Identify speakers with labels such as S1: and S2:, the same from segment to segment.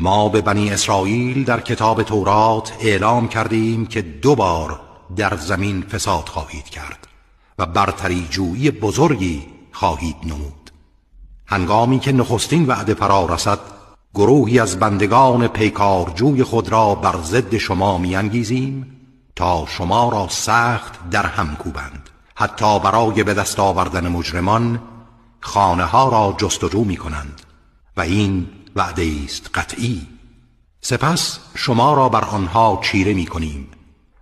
S1: ما به بنی اسرائیل در کتاب تورات اعلام کردیم که 2 بار در زمین فساد خواهید کرد و برتری جویی بزرگی خواهید نمود. هنگامی که نخستین وعده فرا رسد، گروهی از بندگان پیکارجوی خود را بر ضد شما می‌انگیزیم تا شما را سخت در هم کوبند. حتی برای به دست آوردن مجرمان خانه ها را جستجو می‌کنند و این وعده است قطعی. سپس شما را بر آنها چیره می‌کنیم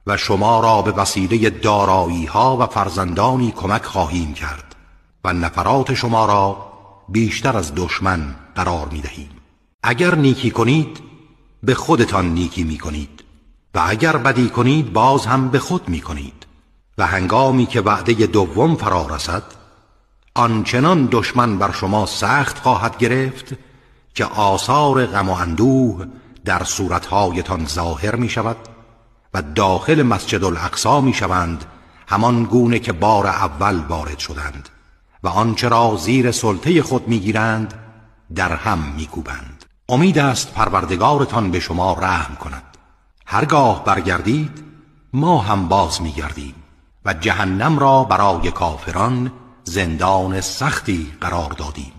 S1: و شما را به وسیله دارایی ها و فرزندانی کمک خواهیم کرد و نفرات شما را بیشتر از دشمن قرار می‌دهیم. اگر نیکی کنید به خودتان نیکی می‌کنید و اگر بدی کنید باز هم به خود می‌کنید. و هنگامی که وعده دوم فرا رسد، آنچنان دشمن بر شما سخت خواهد گرفت که آثار غم و اندوه در صورتهایتان ظاهر می شود و داخل مسجد الاقصی می شوند همان گونه که بار اول وارد شدند و آنچه را زیر سلطه خود می گیرند در هم می کوبند. امید است پروردگارتان به شما رحم کند. هرگاه برگردید ما هم باز می گردیم و جهنم را برای کافران زندان سختی قرار دادیم.